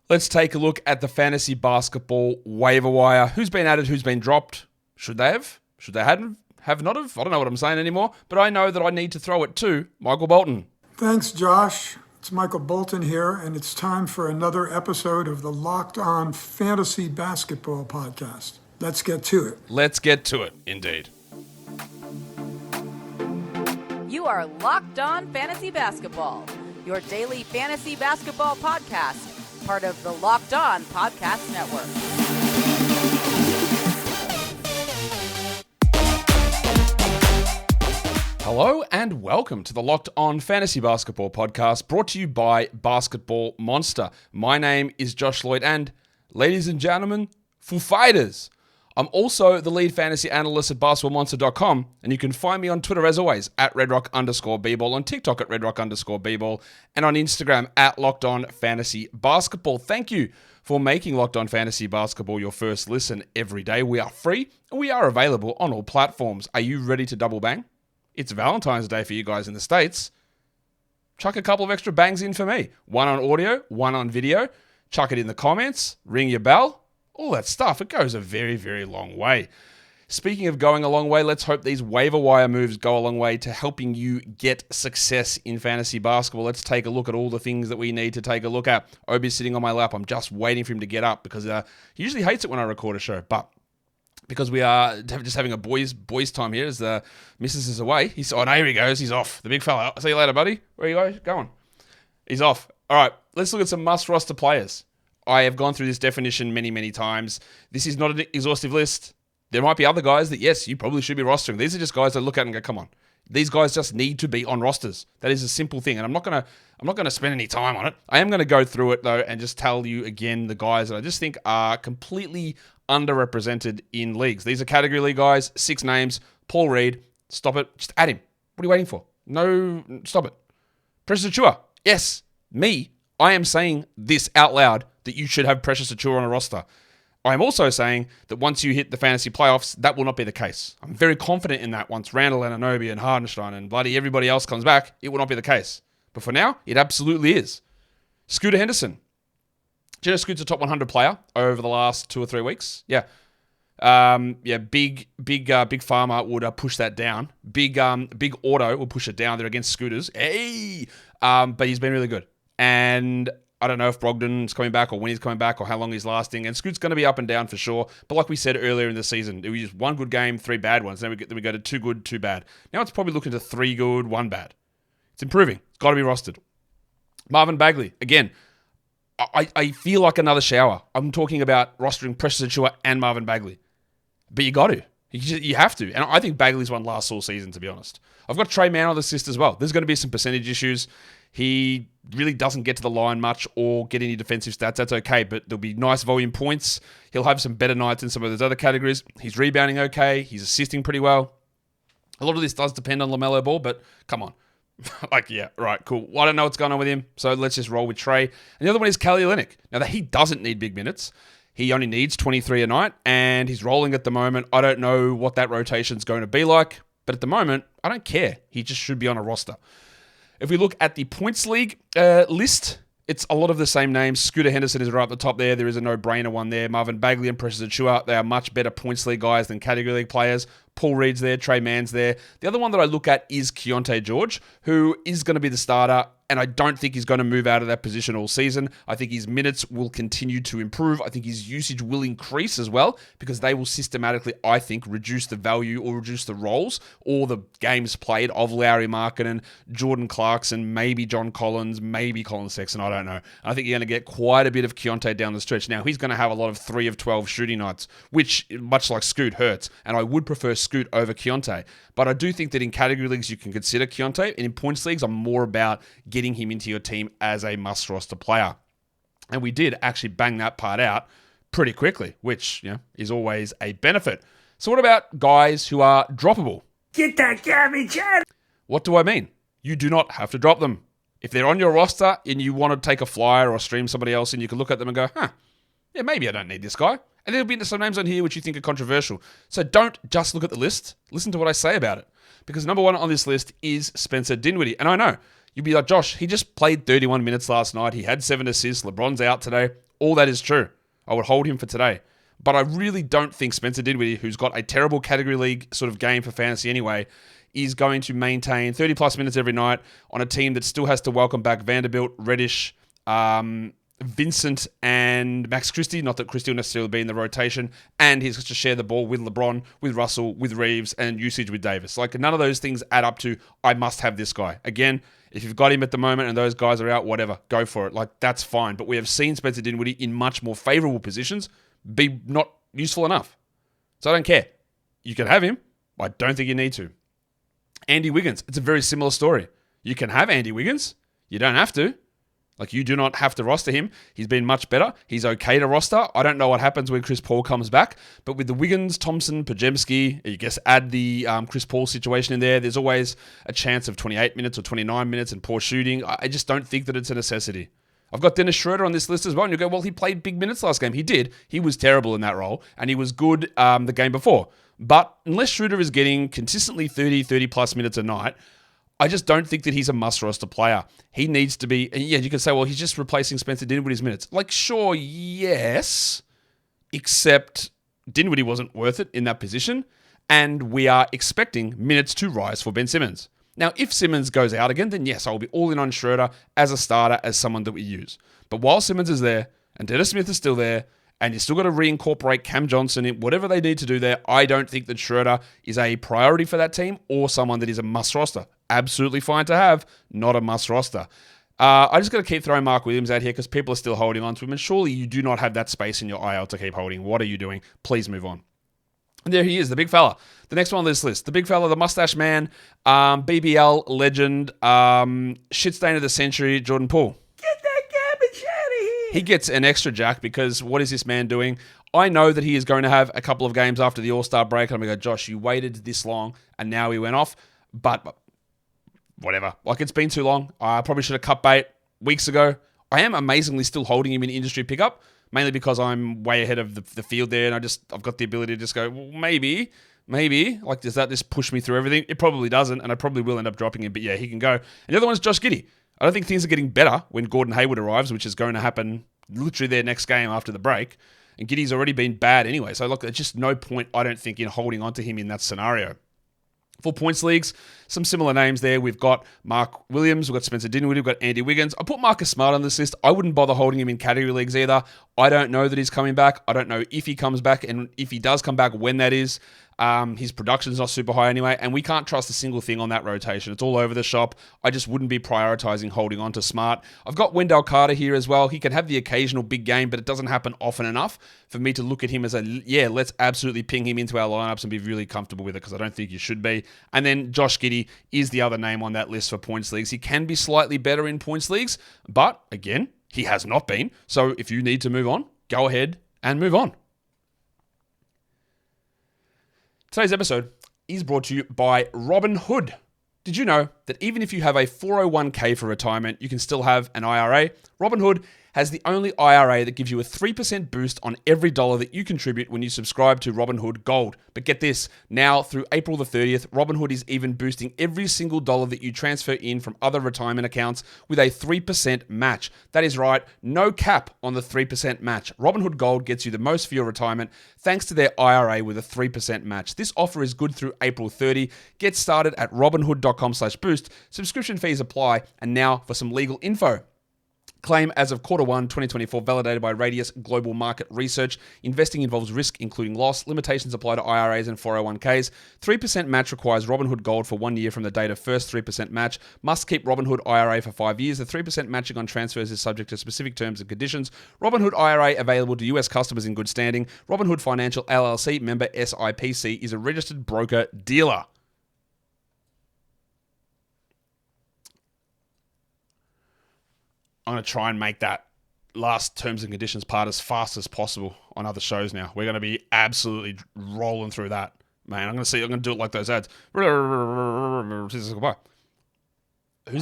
Let's take a look at the fantasy basketball waiver wire. Who's been added? Who's been dropped? Should they have? Should they have not have? I don't know what I'm saying anymore, but I know that I need to throw it to Michael Bolton. Thanks, Josh. It's Michael Bolton here, and it's time for another episode of the Locked On Fantasy Basketball Podcast. Let's get to it. Let's get to it, indeed. You are Locked On Fantasy Basketball, your daily fantasy basketball podcast, part of the Locked On Podcast Network. Hello and welcome to the Locked On Fantasy Basketball Podcast, brought to you by Basketball Monster. My name is Josh Lloyd, and ladies and gentlemen, Foo Fighters. I'm also the lead fantasy analyst at basketballmonster.com, and you can find me on Twitter as always at redrock_bball, on TikTok at redrock_bball, and on Instagram at Locked On Fantasy Basketball. Thank you for making Locked On Fantasy Basketball your first listen every day. We are free and we are available on all platforms. Are you ready to double bang? It's Valentine's Day for you guys in the States. Chuck a couple of extra bangs in for me. One on audio, one on video. Chuck it in the comments, ring your bell. All that stuff, it goes a very, very long way. Speaking of going a long way, let's hope these waiver wire moves go a long way to helping you get success in fantasy basketball. Let's take a look at all the things that we need to take a look at. Obi's sitting on my lap. I'm just waiting for him to get up because he usually hates it when I record a show. But because we are just having a boys time here as the missus is away. Now here he goes. He's off. The big fella. See you later, buddy. Where are you going? He's off. All right, let's look at some must roster players. I have gone through this definition many, many times. This is not an exhaustive list. There might be other guys that, yes, you probably should be rostering. These are just guys that look at and go, come on. These guys just need to be on rosters. That is a simple thing, and I'm not gonna spend any time on it. I am gonna go through it though and just tell you again the guys that I just think are completely underrepresented in leagues. These are category league guys. 6 names. Paul Reed. Stop it. Just add him. What are you waiting for? No, stop it. Precious Achiuwa. Yes, me. I am saying this out loud that you should have Precious Achiuwa on a roster. I am also saying that once you hit the fantasy playoffs, that will not be the case. I'm very confident in that once Randall and Anunoby and Hardenstein and bloody everybody else comes back, it will not be the case. But for now, it absolutely is. Scooter Henderson. Do you know Scoot's a top 100 player over the last 2 or 3 weeks? Yeah. Big Pharma would push that down. Big Auto will push it down. They're against Scooters. Hey! But he's been really good. And I don't know if Brogdon's coming back or when he's coming back or how long he's lasting. And Scoot's going to be up and down for sure. But like we said earlier in the season, it was just 1 good game, 3 bad ones. Then we go to 2 good, 2 bad. Now it's probably looking to 3 good, 1 bad. It's improving. It's got to be rostered. Marvin Bagley. Again, I feel like another shower. I'm talking about rostering Precious Achiuwa and Marvin Bagley. But you got to. You have to. And I think Bagley's one last all season, to be honest. I've got Trey Mann on this list as well. There's going to be some percentage issues. He really doesn't get to the line much or get any defensive stats. That's okay, but there'll be nice volume points. He'll have some better nights in some of those other categories. He's rebounding okay. He's assisting pretty well. A lot of this does depend on LaMelo Ball, but come on. Yeah, right, cool. Well, I don't know what's going on with him, so let's just roll with Trey. And the other one is Kelly Olynyk. Now, he doesn't need big minutes. He only needs 23 a night, and he's rolling at the moment. I don't know what that rotation's going to be like, but at the moment, I don't care. He just should be on a roster. If we look at the points league list, it's a lot of the same names. Scooter Henderson is right up the top there. There is a no-brainer one there. Marvin Bagley and Precious Achiuwa, they are much better points league guys than category league players. Paul Reed's there. Trey Mann's there. The other one that I look at is Keontae George, who is going to be the starter, and I don't think he's going to move out of that position all season. I think his minutes will continue to improve. I think his usage will increase as well because they will systematically, I think, reduce the value or reduce the roles or the games played of Lauri Markkanen, Jordan Clarkson, maybe John Collins, maybe Colin Sexton. I don't know. I think you're going to get quite a bit of Keontae down the stretch. Now, he's going to have a lot of 3 of 12 shooting nights, which, much like Scoot, hurts, and I would prefer Scoot over Keontae. But I do think that in category leagues, you can consider Keontae, and in points leagues, I'm more about getting him into your team as a must-roster player. And we did actually bang that part out pretty quickly, which is always a benefit. So what about guys who are droppable? Get that garbage out! What do I mean? You do not have to drop them. If they're on your roster and you want to take a flyer or stream somebody else and you can look at them and go, maybe I don't need this guy. And there'll be some names on here which you think are controversial. So don't just look at the list. Listen to what I say about it. Because number 1 on this list is Spencer Dinwiddie. And I know, you'd be like, Josh, he just played 31 minutes last night. He had 7 assists. LeBron's out today. All that is true. I would hold him for today. But I really don't think Spencer Dinwiddie, who's got a terrible category league sort of game for fantasy anyway, is going to maintain 30-plus minutes every night on a team that still has to welcome back Vanderbilt, Reddish, Vincent, and Max Christie. Not that Christie will necessarily be in the rotation. And he's got to share the ball with LeBron, with Russell, with Reeves, and usage with Davis. Like, none of those things add up to, I must have this guy. Again, if you've got him at the moment and those guys are out, whatever, go for it. Like, that's fine. But we have seen Spencer Dinwiddie in much more favorable positions be not useful enough. So I don't care. You can have him. I don't think you need to. Andy Wiggins, it's a very similar story. You can have Andy Wiggins. You don't have to. Like, you do not have to roster him. He's been much better. He's okay to roster. I don't know what happens when Chris Paul comes back. But with the Wiggins, Thompson, Pajemski, you guess add the Chris Paul situation in there, there's always a chance of 28 minutes or 29 minutes and poor shooting. I just don't think that it's a necessity. I've got Dennis Schroeder on this list as well. And you go, well, he played big minutes last game. He did. He was terrible in that role. And he was good the game before. But unless Schroeder is getting consistently 30-plus minutes a night, I just don't think that he's a must-roster player. He needs to be... Yeah, you can say, well, he's just replacing Spencer Dinwiddie's minutes. Like, sure, yes. Except Dinwiddie wasn't worth it in that position. And we are expecting minutes to rise for Ben Simmons. Now, if Simmons goes out again, then yes, I will be all in on Schroeder as a starter, as someone that we use. But while Simmons is there, and Dennis Smith is still there, and you still got to reincorporate Cam Johnson in whatever they need to do there, I don't think that Schroeder is a priority for that team or someone that is a must roster. Absolutely fine to have, not a must roster. I just got to keep throwing Mark Williams out here because people are still holding on to him, and surely you do not have that space in your IL to keep holding. What are you doing? Please move on. And there he is, the big fella. The next one on this list. The big fella, the mustache man, BBL legend, shit stain of the century, Jordan Poole. Get that garbage out of here. He gets an extra jack because what is this man doing? I know that he is going to have a couple of games after the All-Star break. And I'm going to go, Josh, you waited this long and now he went off. But whatever. Like, it's been too long. I probably should have cut bait weeks ago. I am amazingly still holding him in industry pickup. Mainly because I'm way ahead of the field there, and I've got the ability to just go, well, maybe. Like, does that just push me through everything? It probably doesn't, and I probably will end up dropping him. But yeah, he can go. And the other one is Josh Giddey. I don't think things are getting better when Gordon Hayward arrives, which is going to happen literally their next game after the break. And Giddey's already been bad anyway. So look, there's just no point, I don't think, in holding on to him in that scenario. For points leagues, some similar names there. We've got Mark Williams, we've got Spencer Dinwiddie, we've got Andy Wiggins. I put Marcus Smart on this list. I wouldn't bother holding him in category leagues either. I don't know that he's coming back. I don't know if he comes back, and if he does come back, when that is. His production's not super high anyway, and we can't trust a single thing on that rotation. It's all over the shop. I just wouldn't be prioritizing holding on to Smart. I've got Wendell Carter here as well. He can have the occasional big game, but it doesn't happen often enough for me to look at him as let's absolutely ping him into our lineups and be really comfortable with it, because I don't think you should be. And then Josh Giddey is the other name on that list for points leagues. He can be slightly better in points leagues, but again, he has not been. So if you need to move on, go ahead and move on. Today's episode is brought to you by Robinhood. Did you know that even if you have a 401k for retirement, you can still have an IRA? Robinhood has the only IRA that gives you a 3% boost on every dollar that you contribute when you subscribe to Robinhood Gold. But get this, now through April the 30th, Robinhood is even boosting every single dollar that you transfer in from other retirement accounts with a 3% match. That is right, no cap on the 3% match. Robinhood Gold gets you the most for your retirement thanks to their IRA with a 3% match. This offer is good through April 30. Get started at robinhood.com/boost. Subscription fees apply. And now for some legal info. Claim as of Q1 2024, validated by Radius Global Market Research. Investing involves risk, including loss. Limitations apply to IRAs and 401ks. 3% match requires Robinhood Gold for 1 year from the date of first 3% match. Must keep Robinhood IRA for 5 years. The 3% matching on transfers is subject to specific terms and conditions. Robinhood IRA available to U.S. customers in good standing. Robinhood Financial LLC, member SIPC, is a registered broker-dealer. I'm going to try and make that last terms and conditions part as fast as possible on other shows now. We're going to be absolutely rolling through that. Man, I'm going to do it like those ads. Who's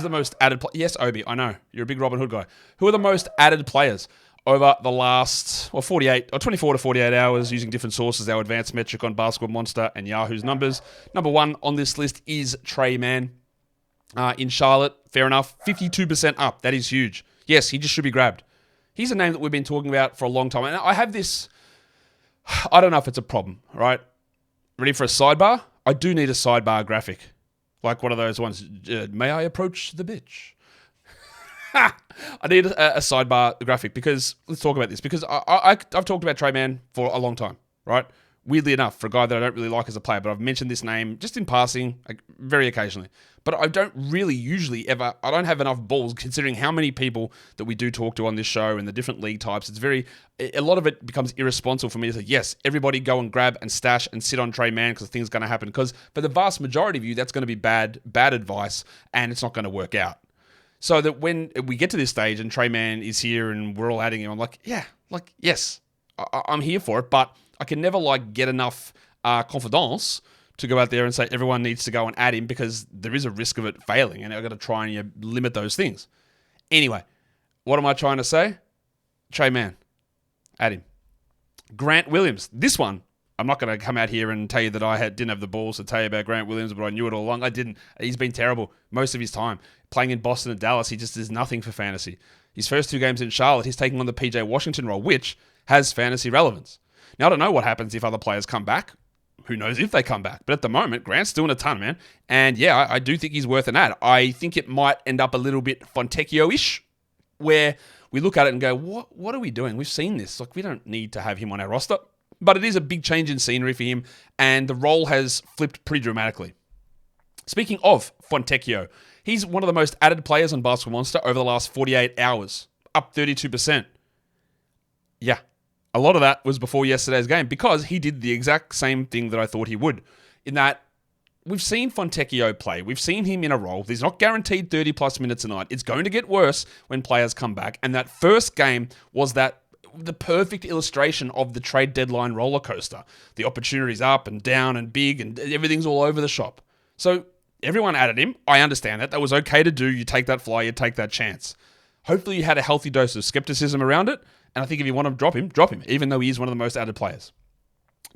the most added player? Yes, Obi, I know. You're a big Robinhood guy. Who are the most added players over the last 48 or 24 to 48 hours using different sources, our advanced metric on Basketball Monster and Yahoo's numbers? Number one on this list is Trey Mann. In Charlotte, fair enough, 52% up. That is huge. Yes, he just should be grabbed. He's a name that we've been talking about for a long time. And I have this, I don't know if it's a problem, right? Ready for a sidebar? I do need a sidebar graphic. Like one of those ones, may I approach the bitch? I need a sidebar graphic because, let's talk about this, because I've talked about Trey Mann for a long time, right? Weirdly enough, for a guy that I don't really like as a player, but I've mentioned this name just in passing, like, very occasionally. But I don't really usually ever, I don't have enough balls considering how many people that we do talk to on this show and the different league types. It's a lot of it becomes irresponsible for me to say, yes, everybody go and grab and stash and sit on Trey Mann because things are going to happen. Because for the vast majority of you, that's going to be bad advice and it's not going to work out. So that when we get to this stage and Trey Mann is here and we're all adding him, I'm like, yeah, like, yes, I'm here for it, but I can never get enough confidence to go out there and say everyone needs to go and add him because there is a risk of it failing and I've got to try and limit those things. Anyway, what am I trying to say? Trey Mann, add him. Grant Williams, this one, I'm not going to come out here and tell you that I didn't have the balls to tell you about Grant Williams, but I knew it all along. I didn't. He's been terrible most of his time. Playing in Boston and Dallas, he just is nothing for fantasy. His first 2 games in Charlotte, he's taking on the PJ Washington role, which has fantasy relevance. Now, I don't know what happens if other players come back. Who knows if they come back? But at the moment, Grant's doing a ton, man. And yeah, I do think he's worth an ad. I think it might end up a little bit Fontecchio-ish, where we look at it and go, what are we doing? We've seen this. Like, we don't need to have him on our roster. But it is a big change in scenery for him, and the role has flipped pretty dramatically. Speaking of Fontecchio, he's one of the most added players on Basketball Monster over the last 48 hours, up 32%. Yeah, a lot of that was before yesterday's game because he did the exact same thing that I thought he would, in that we've seen Fontecchio play. We've seen him in a role. He's not guaranteed 30-plus minutes a night. It's going to get worse when players come back, and that first game was the perfect illustration of the trade deadline roller coaster. The opportunities up and down and big and everything's all over the shop. So everyone added him. I understand that. That was okay to do. You take that fly, you take that chance. Hopefully you had a healthy dose of skepticism around it. And I think if you want to drop him, even though he is one of the most added players.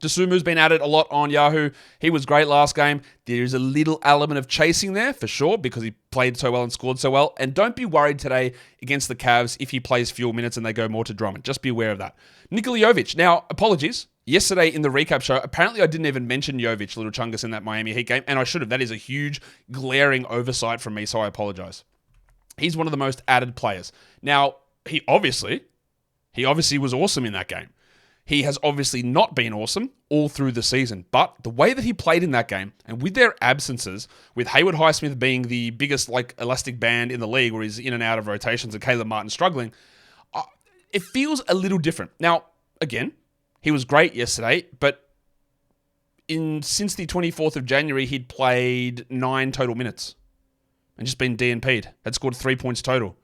Desumu's been added a lot on Yahoo. He was great last game. There is a little element of chasing there for sure because he played so well and scored so well. And don't be worried today against the Cavs if he plays fewer minutes and they go more to Drummond. Just be aware of that. Nikola Jovic. Now, apologies. Yesterday in the recap show, apparently I didn't even mention Jovic, Little Chungus, in that Miami Heat game, and I should have. That is a huge, glaring oversight from me, so I apologize. He's one of the most added players. Now, he obviously was awesome in that game. He has obviously not been awesome all through the season, but the way that he played in that game, and with their absences, with Hayward Highsmith being the biggest elastic band in the league where he's in and out of rotations and Caleb Martin struggling, it feels a little different. Now, again, he was great yesterday, but since the 24th of January, he'd played 9 total minutes and just been DNP'd. Had scored 3 points total.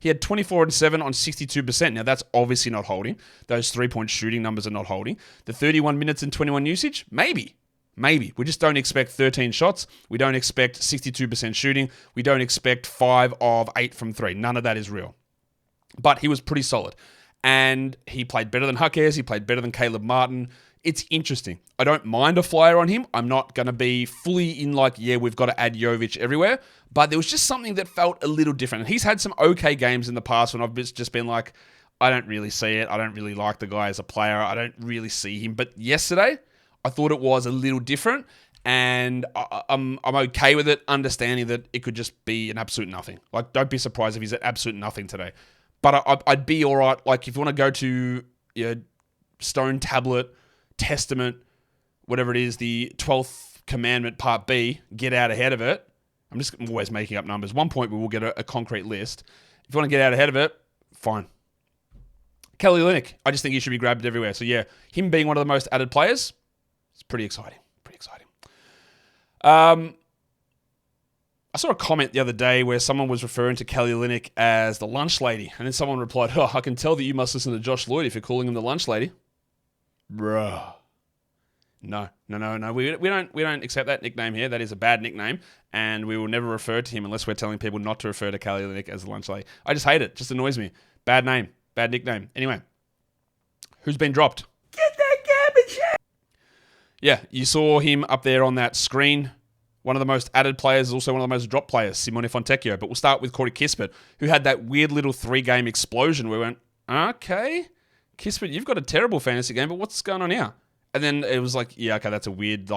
He had 24 and 7 on 62%. Now, that's obviously not holding. Those 3-point shooting numbers are not holding. The 31 minutes and 21 usage? Maybe. We just don't expect 13 shots. We don't expect 62% shooting. We don't expect 5 of 8 from 3. None of that is real. But he was pretty solid. And he played better than Huckers. He played better than Caleb Martin. It's interesting. I don't mind a flyer on him. I'm not going to be fully in we've got to add Jovic everywhere. But there was just something that felt a little different. And he's had some okay games in the past when I've just been like, I don't really see it. I don't really like the guy as a player. I don't really see him. But yesterday, I thought it was a little different. And I'm okay with it, understanding that it could just be an absolute nothing. Don't be surprised if he's at absolute nothing today. But I'd be all right. If you want to go to Stone Tablet, Testament, whatever it is, the 12th Commandment Part B, get out ahead of it. I'm always making up numbers. One point we will get a concrete list. If you want to get out ahead of it, fine. Kelly Olynyk, I just think he should be grabbed everywhere. So yeah, him being one of the most added players, it's pretty exciting. I saw a comment the other day where someone was referring to Kelly Olynyk as the lunch lady. And then someone replied, I can tell that you must listen to Josh Lloyd if you're calling him the lunch lady. Bruh. No. We don't accept that nickname here. That is a bad nickname. And we will never refer to him unless we're telling people not to refer to Kelly Olynyk as the lunch lady. I just hate it. It just annoys me. Bad name. Bad nickname. Anyway. Who's been dropped? Get that garbage out! Yeah, you saw him up there on that screen. One of the most added players is also one of the most dropped players, Simone Fontecchio. But we'll start with Corey Kispert, who had that weird little 3-game explosion where we went, okay, Kispert, you've got a terrible fantasy game, but what's going on here? And then it was like, yeah, okay, that's a weird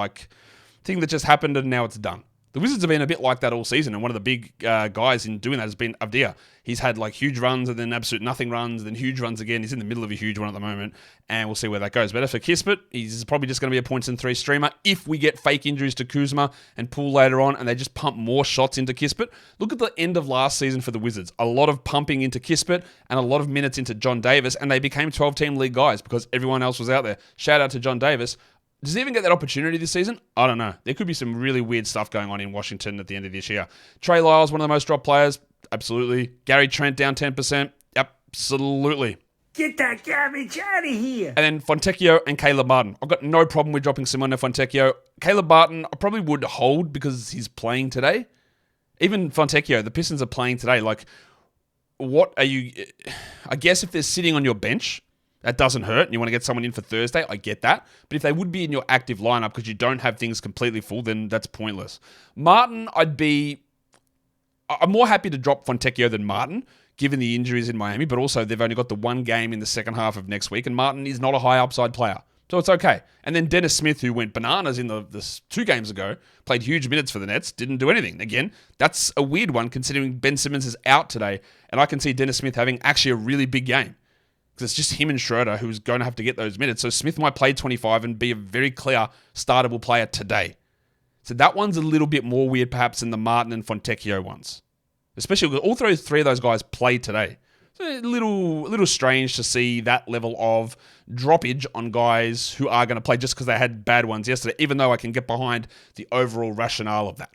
thing that just happened, and now it's done. The Wizards have been a bit like that all season, and one of the big guys in doing that has been Avdia. He's had huge runs and then absolute nothing runs, and then huge runs again. He's in the middle of a huge one at the moment, and we'll see where that goes. Better for Kispert. He's probably just going to be a points and 3 streamer if we get fake injuries to Kuzma and Poole later on, and they just pump more shots into Kispert. Look at the end of last season for the Wizards. A lot of pumping into Kispert and a lot of minutes into John Davis, and they became 12-team league guys because everyone else was out there. Shout out to John Davis. Does he even get that opportunity this season? I don't know. There could be some really weird stuff going on in Washington at the end of this year. Trey Lyles, one of the most dropped players. Absolutely. Gary Trent down 10%. Absolutely. Get that garbage out of here. And then Fontecchio and Caleb Martin. I've got no problem with dropping Simone Fontecchio. Caleb Martin, I probably would hold because he's playing today. Even Fontecchio, the Pistons are playing today. What are you... I guess if they're sitting on your bench... That doesn't hurt, and you want to get someone in for Thursday, I get that. But if they would be in your active lineup because you don't have things completely full, then that's pointless. Martin, I'm more happy to drop Fontecchio than Martin, given the injuries in Miami, but also they've only got the one game in the second half of next week, and Martin is not a high upside player. So it's okay. And then Dennis Smith, who went bananas in the 2 games ago, played huge minutes for the Nets, didn't do anything. Again, that's a weird one considering Ben Simmons is out today, and I can see Dennis Smith having actually a really big game. Because it's just him and Schroeder who's going to have to get those minutes. So Smith might play 25 and be a very clear startable player today. So that one's a little bit more weird perhaps than the Martin and Fontecchio ones. Especially because all 3 of those guys played today. So a little strange to see that level of droppage on guys who are going to play just because they had bad ones yesterday, even though I can get behind the overall rationale of that.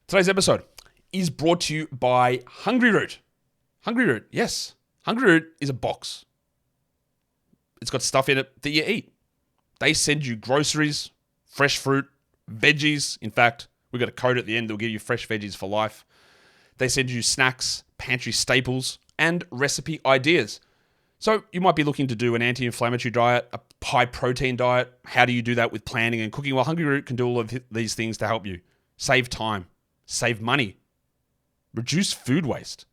Today's episode is brought to you by Hungryroot. Hungryroot, yes. Hungryroot is a box. It's got stuff in it that you eat. They send you groceries, fresh fruit, veggies. In fact, we've got a code at the end that will give you fresh veggies for life. They send you snacks, pantry staples, and recipe ideas. So you might be looking to do an anti-inflammatory diet, a high-protein diet. How do you do that with planning and cooking? Well, Hungryroot can do all of these things to help you. Save time, save money, reduce food waste.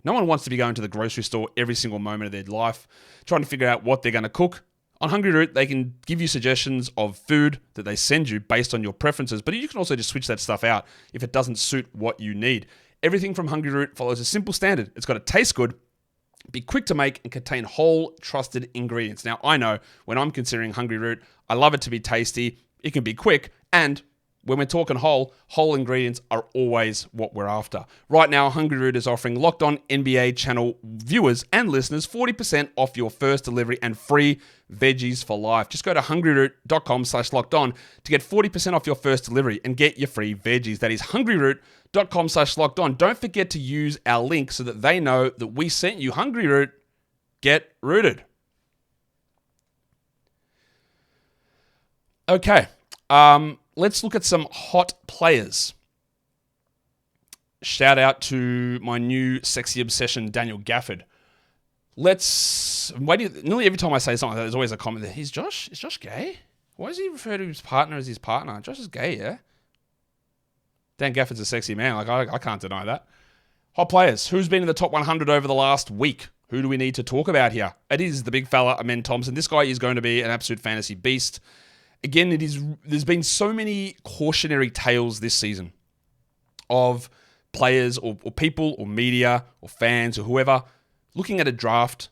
No one wants to be going to the grocery store every single moment of their life, trying to figure out what they're going to cook. On Hungryroot, they can give you suggestions of food that they send you based on your preferences, but you can also just switch that stuff out if it doesn't suit what you need. Everything from Hungryroot follows a simple standard. It's got to taste good, be quick to make, and contain whole, trusted ingredients. Now, I know when I'm considering Hungryroot, I love it to be tasty, it can be quick, and when we're talking whole ingredients are always what we're after. Right now, Hungryroot is offering Locked On NBA channel viewers and listeners 40% off your first delivery and free veggies for life. Just go to hungryroot.com/lockedon to get 40% off your first delivery and get your free veggies. That is hungryroot.com/lockedon. Don't forget to use our link so that they know that we sent you. Hungryroot, get rooted. Okay. Let's look at some hot players. Shout out to my new sexy obsession, Daniel Gafford. Nearly every time I say something like that, there's always a comment there. Is Josh gay? Why does he refer to his partner as his partner? Josh is gay, yeah? Dan Gafford's a sexy man. I can't deny that. Hot players. Who's been in the top 100 over the last week? Who do we need to talk about here? It is the big fella, Amen Thompson. This guy is going to be an absolute fantasy beast. Again, there's been so many cautionary tales this season of players or people or media or fans or whoever looking at a draft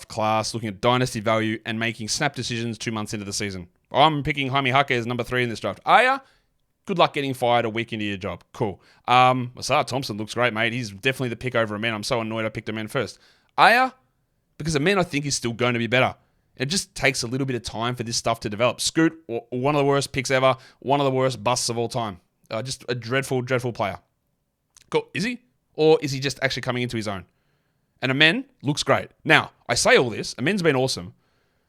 class, looking at dynasty value and making snap decisions 2 months into the season. I'm picking Jaime Jaquez as number 3 in this draft. Are ya? Good luck getting fired a week into your job. Cool. Masar Thompson looks great, mate. He's definitely the pick over Amen. I'm so annoyed I picked Amen first. Are ya? Because Amen, I think, is still going to be better. It just takes a little bit of time for this stuff to develop. Scoot, one of the worst picks ever, one of the worst busts of all time. Just a dreadful, dreadful player. Cool. Is he? Or is he just actually coming into his own? And Amen looks great. Now, I say all this. Amen's been awesome.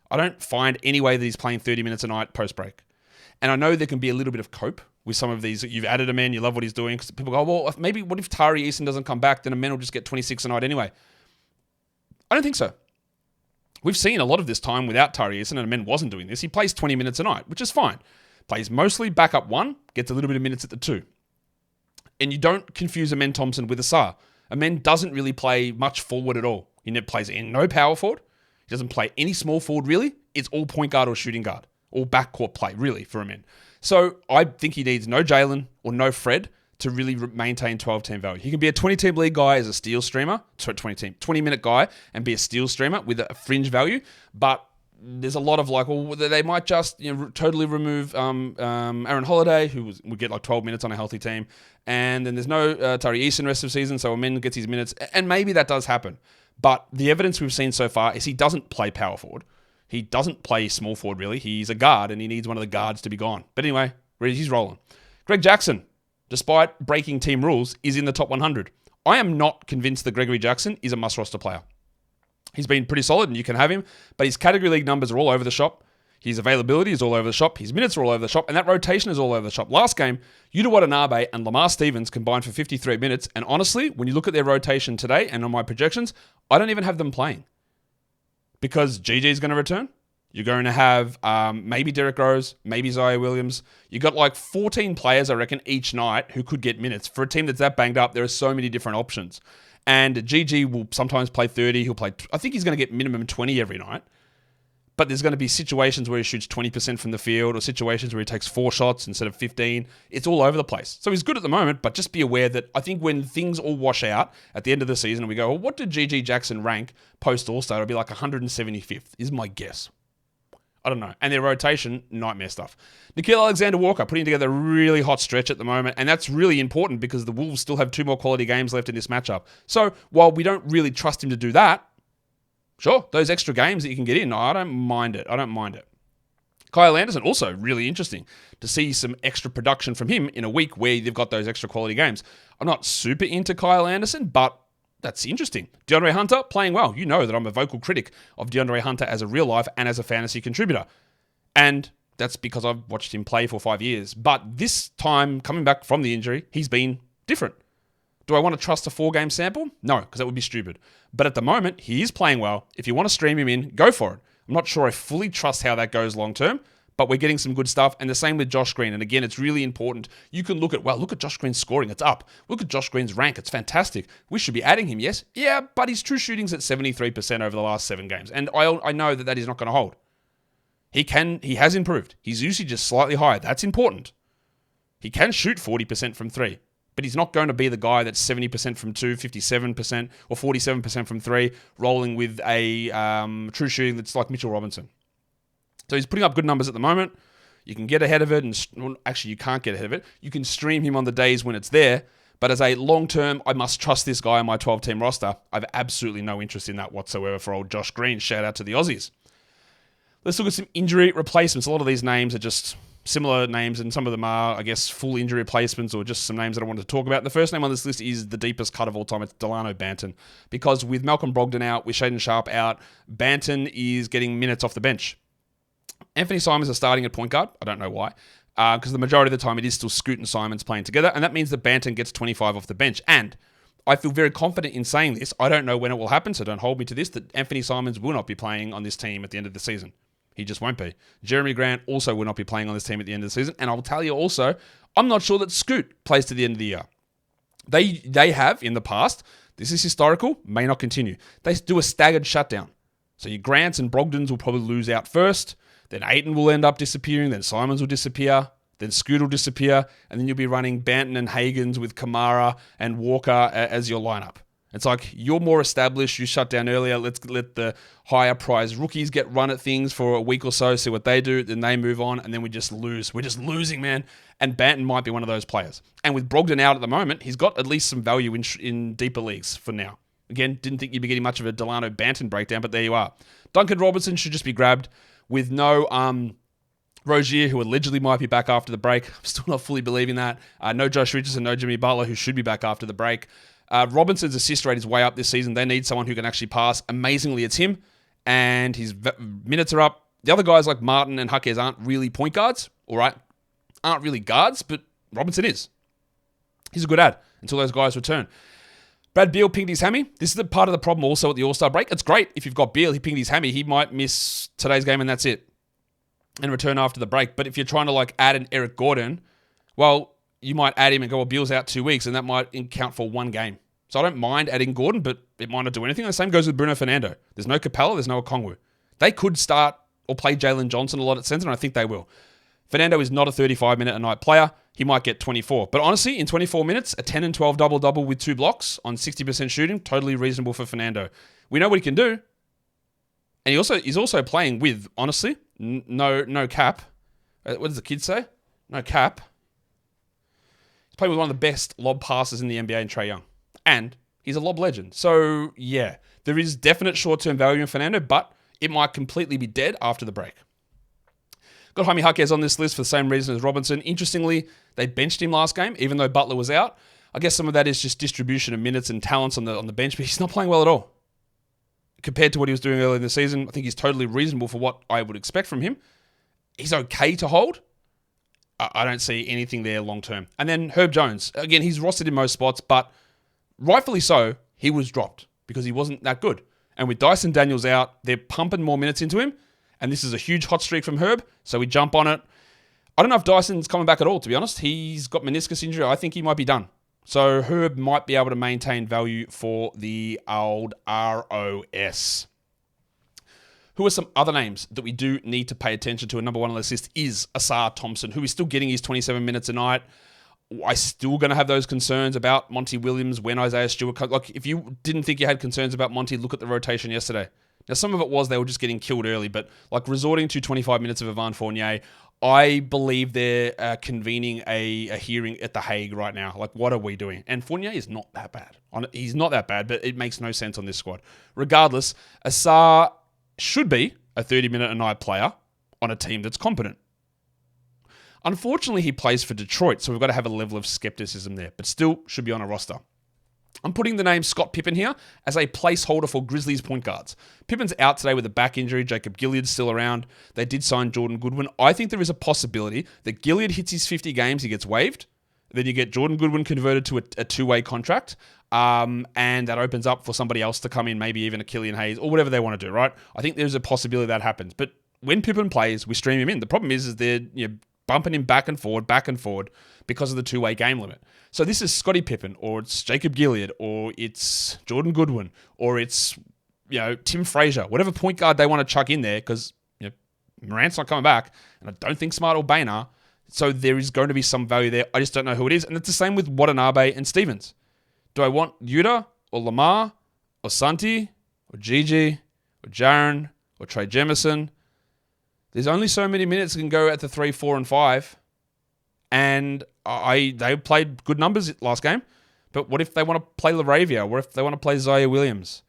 I don't find any way that he's playing 30 minutes a night post-break. And I know there can be a little bit of cope with some of these. You've added Amen, you love what he's doing. Because people go, well, maybe what if Tari Eason doesn't come back? Then Amen will just get 26 a night anyway. I don't think so. We've seen a lot of this time without Tari Eason, and Amen wasn't doing this. He plays 20 minutes a night, which is fine. Plays mostly backup 1, gets a little bit of minutes at the 2. And you don't confuse Amen Thompson with Asar. Amen doesn't really play much forward at all. He never plays in no power forward. He doesn't play any small forward, really. It's all point guard or shooting guard. All backcourt play, really, for Amen. So I think he needs no Jalen or no Fred to really maintain 12-team value. He can be a 20-team league guy as a steal streamer, 20-minute guy, and be a steal streamer with a fringe value. But there's a lot of like, well, they might just totally remove Aaron Holiday, who would get like 12 minutes on a healthy team. And then there's no Tari Eason rest of the season, so Amen gets his minutes. And maybe that does happen. But the evidence we've seen so far is he doesn't play power forward. He doesn't play small forward, really. He's a guard, and he needs one of the guards to be gone. But anyway, he's rolling. Greg Jackson, despite breaking team rules, is in the top 100. I am not convinced that Gregory Jackson is a must-roster player. He's been pretty solid, and you can have him, but his category league numbers are all over the shop. His availability is all over the shop. His minutes are all over the shop, and that rotation is all over the shop. Last game, Yuta Watanabe and Lamar Stevens combined for 53 minutes, and honestly, when you look at their rotation today and on my projections, I don't even have them playing. Because GG is going to return. You're going to have maybe Derrick Rose, maybe Zaya Williams. You got like 14 players, I reckon, each night who could get minutes. For a team that's that banged up, there are so many different options. And GG will sometimes play 30. I think he's going to get minimum 20 every night. But there's going to be situations where he shoots 20% from the field or situations where he takes 4 shots instead of 15. It's all over the place. So he's good at the moment, but just be aware that I think when things all wash out at the end of the season and we go, well, what did GG Jackson rank post All-Star? It'll be like 175th is my guess. I don't know. And their rotation, nightmare stuff. Nickeil Alexander-Walker putting together a really hot stretch at the moment, and that's really important because the Wolves still have 2 more quality games left in this matchup. So while we don't really trust him to do that, sure, those extra games that you can get in, I don't mind it. Kyle Anderson, also really interesting to see some extra production from him in a week where they've got those extra quality games. I'm not super into Kyle Anderson, but that's interesting. DeAndre Hunter playing well. You know that I'm a vocal critic of DeAndre Hunter as a real life and as a fantasy contributor. And that's because I've watched him play for 5 years. But this time, coming back from the injury, he's been different. Do I want to trust a 4-game sample? No, because that would be stupid. But at the moment, he is playing well. If you want to stream him in, go for it. I'm not sure I fully trust how that goes long term, but we're getting some good stuff. And the same with Josh Green. And again, it's really important. You can look at Josh Green's scoring. It's up. Look at Josh Green's rank. It's fantastic. We should be adding him, yes? Yeah, but his true shooting's at 73% over the last 7 games. And I know that is not going to hold. He has improved. His usage is slightly higher. That's important. He can shoot 40% from 3. But he's not going to be the guy that's 70% from 2, 57% or 47% from 3, rolling with a true shooting that's like Mitchell Robinson. So he's putting up good numbers at the moment. You can get ahead of it, and actually you can't get ahead of it. You can stream him on the days when it's there, but as a long-term, I must trust this guy on my 12-team roster. I have absolutely no interest in that whatsoever for old Josh Green. Shout out to the Aussies. Let's look at some injury replacements. A lot of these names are just similar names, and some of them are, I guess, full injury replacements or just some names that I wanted to talk about. The first name on this list is the deepest cut of all time. It's Delano Banton. Because with Malcolm Brogdon out, with Shaden Sharp out, Banton is getting minutes off the bench. Anthony Simons is starting at point guard. I don't know why. Because the majority of the time it is still Scoot and Simons playing together, and that means that Banton gets 25 off the bench. And I feel very confident in saying this. I don't know when it will happen, so don't hold me to this, that Anthony Simons will not be playing on this team at the end of the season. He just won't be. Jeremy Grant also will not be playing on this team at the end of the season. And I'll tell you also, I'm not sure that Scoot plays to the end of the year. They have in the past, this is historical, may not continue. They do a staggered shutdown. So your Grants and Brogdons will probably lose out first. Then Ayton will end up disappearing. Then Simons will disappear. Then Scoot will disappear. And then you'll be running Banton and Hagens with Kamara and Walker as your lineup. It's like, you're more established, you shut down earlier, let's let the higher prize rookies get run at things for a week or so, see what they do, then they move on, and then we just lose. We're just losing, man. And Banton might be one of those players. And with Brogdon out at the moment, he's got at least some value in deeper leagues for now. Again, didn't think you'd be getting much of a Delano Banton breakdown, but there you are. Duncan Robinson should just be grabbed with no Rozier, who allegedly might be back after the break. I'm still not fully believing that. No Josh Richardson, no Jimmy Butler, who should be back after the break. Robinson's assist rate is way up this season. They need someone who can actually pass. Amazingly, it's him, and his minutes are up. The other guys like Martin and Jaquez aren't really point guards, all right? Aren't really guards, but Robinson is. He's a good ad until those guys return. Brad Beal pinged his hammy. This is the part of the problem also at the All-Star break. It's great if you've got Beal. He pinged his hammy. He might miss today's game and that's it, and return after the break. But if you're trying to like add an Eric Gordon, well, you might add him and go, well, Beal's out 2 weeks, and that might count for 1 game. So I don't mind adding Gordon, but it might not do anything. The same goes with Bruno Fernando. There's no Capella, there's no Okongwu. They could start or play Jalen Johnson a lot at centre, and I think they will. Fernando is not a 35-minute-a-night player. He might get 24. But honestly, in 24 minutes, a 10 and 12 double-double with 2 blocks on 60% shooting, totally reasonable for Fernando. We know what he can do. And he's also playing with, honestly, no cap. What does the kid say? No cap. He's playing with one of the best lob passers in the NBA in Trae Young. And he's a lob legend. So, yeah, there is definite short-term value in Fernando, but it might completely be dead after the break. Got Jaime Jaquez on this list for the same reason as Robinson. Interestingly, they benched him last game, even though Butler was out. I guess some of that is just distribution of minutes and talents on the bench, but he's not playing well at all. Compared to what he was doing earlier in the season, I think he's totally reasonable for what I would expect from him. He's okay to hold. I don't see anything there long term. And then Herb Jones. Again, he's rostered in most spots, but rightfully so, he was dropped because he wasn't that good. And with Dyson Daniels out, they're pumping more minutes into him. And this is a huge hot streak from Herb, so we jump on it. I don't know if Dyson's coming back at all, to be honest. He's got meniscus injury. I think he might be done. So Herb might be able to maintain value for the old ROS. Who are some other names that we do need to pay attention to? And number one on this list is Asar Thompson, who is still getting his 27 minutes a night. I still going to have those concerns about Monty Williams when Isaiah Stewart comes. Like, if you didn't think you had concerns about Monty, look at the rotation yesterday. Now, some of it was they were just getting killed early, but like resorting to 25 minutes of Evan Fournier, I believe they're convening a hearing at The Hague right now. Like, what are we doing? And Fournier is not that bad. He's not that bad, but it makes no sense on this squad. Regardless, Asar should be a 30-minute-a-night player on a team that's competent. Unfortunately, he plays for Detroit, so we've got to have a level of skepticism there, but still should be on a roster. I'm putting the name Scott Pippen here as a placeholder for Grizzlies point guards. Pippen's out today with a back injury. Jacob Gilead's still around. They did sign Jordan Goodwin. I think there is a possibility that Gilead hits his 50 games, he gets waived. Then you get Jordan Goodwin converted to a two-way contract, and that opens up for somebody else to come in, maybe even a Killian Hayes or whatever they want to do, right? I think there's a possibility that happens. But when Pippen plays, we stream him in. The problem is they're bumping him back and forward because of the two-way game limit. So this is Scottie Pippen, or it's Jacob Gilead, or it's Jordan Goodwin, or it's Tim Frazier, whatever point guard they want to chuck in there, because Morant's not coming back, and I don't think Smart or Bane are. So there is going to be some value there. I just don't know who it is. And it's the same with Watanabe and Stevens. Do I want Yuta or Lamar or Santi or Gigi or Jaren or Trey Jemison? There's only so many minutes that can go at the 3, 4, and 5. And they played good numbers last game. But what if they want to play LaRavia? What if they want to play Zaire Williams?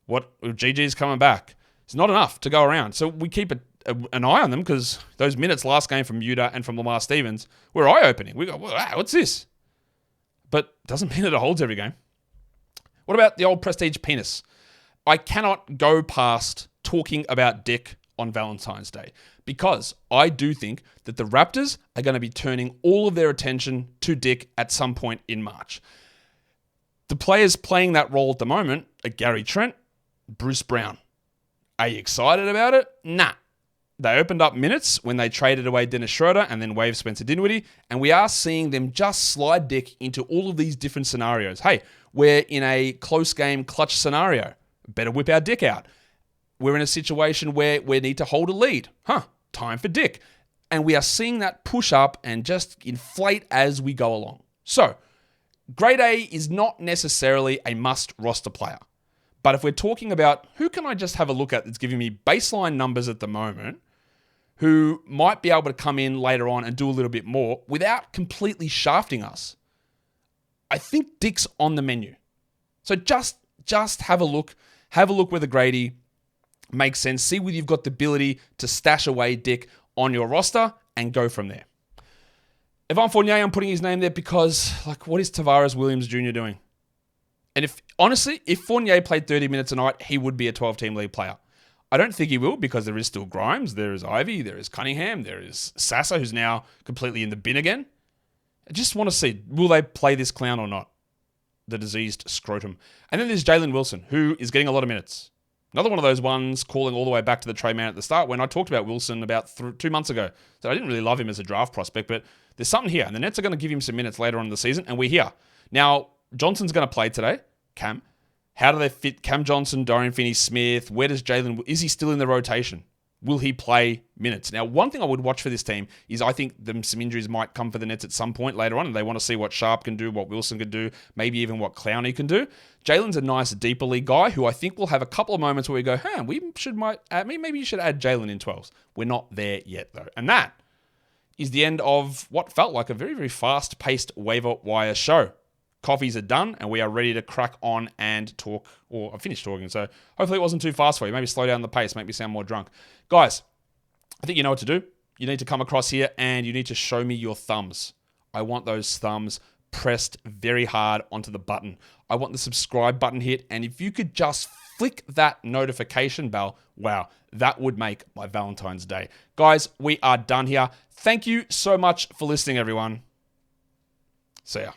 What if GG's coming back? It's not enough to go around. So we keep an eye on them because those minutes last game from Yuta and from Lamar Stevens were eye-opening. We go, wow, what's this? But doesn't mean that it holds every game. What about the old prestige penis? I cannot go past talking about dick on Valentine's Day because I do think that the Raptors are going to be turning all of their attention to dick at some point in March. The players playing that role at the moment are Gary Trent, Bruce Brown. Are you excited about it? Nah. They opened up minutes when they traded away Dennis Schroeder and then waived Spencer Dinwiddie, and we are seeing them just slide dick into all of these different scenarios. Hey, we're in a close game clutch scenario. Better whip our dick out. We're in a situation where we need to hold a lead. Time for dick. And we are seeing that push up and just inflate as we go along. So, grade A is not necessarily a must roster player. But if we're talking about who can I just have a look at that's giving me baseline numbers at the moment, who might be able to come in later on and do a little bit more without completely shafting us, I think Dick's on the menu. So just have a look. Have a look where the Grady makes sense. See whether you've got the ability to stash away Dick on your roster and go from there. Evan Fournier, I'm putting his name there because, what is Tavares Williams Jr. doing? And if Fournier played 30 minutes a night, he would be a 12-team league player. I don't think he will because there is still Grimes, there is Ivy, there is Cunningham, there is Sasser, who's now completely in the bin again. I just want to see, will they play this clown or not? The diseased scrotum. And then there's Jalen Wilson, who is getting a lot of minutes. Another one of those ones calling all the way back to the Trey Man at the start when I talked about Wilson about 2 months ago. So I didn't really love him as a draft prospect, but there's something here. And the Nets are going to give him some minutes later on in the season, and we're here. Now, Johnson's going to play today. Cam? How do they fit Cam Johnson, Dorian Finney-Smith? Where does Jalen... Is he still in the rotation? Will he play minutes? Now, one thing I would watch for this team is I think some injuries might come for the Nets at some point later on, and they want to see what Sharp can do, what Wilson can do, maybe even what Clowney can do. Jalen's a nice deeper league guy who I think will have a couple of moments where we go, maybe you should add Jalen in 12s. We're not there yet, though. And that is the end of what felt like a very, very fast-paced waiver wire show. Coffees are done, and we are ready to crack on and talk, or I finished talking, so hopefully it wasn't too fast for you. Maybe slow down the pace, make me sound more drunk. Guys, I think you know what to do. You need to come across here, and you need to show me your thumbs. I want those thumbs pressed very hard onto the button. I want the subscribe button hit, and if you could just flick that notification bell, wow, that would make my Valentine's Day. Guys, we are done here. Thank you so much for listening, everyone. See ya.